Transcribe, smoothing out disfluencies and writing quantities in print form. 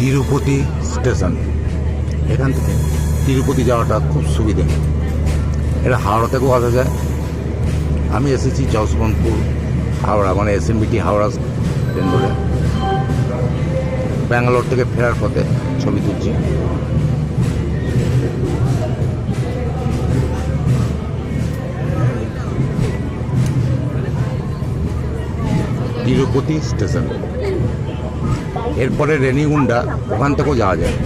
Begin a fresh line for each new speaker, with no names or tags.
Tirupati station. এখান থেকে তিরুপতি যাওয়াটা খুব সুবিধে। এটা হাওড়া থেকেও আসা যায়। আমি এসেছি যশবন্তপুর হাওড়া, মানে এসএনবিটি হাওড়া ট্রেন ধরে। ব্যাঙ্গালোর থেকে ফেরার পথে ছবি তুলছি। তিরুপতি স্টেশন। এরপরে রেনিগুন্ডা, ওখান থেকেও যাওয়া যায়।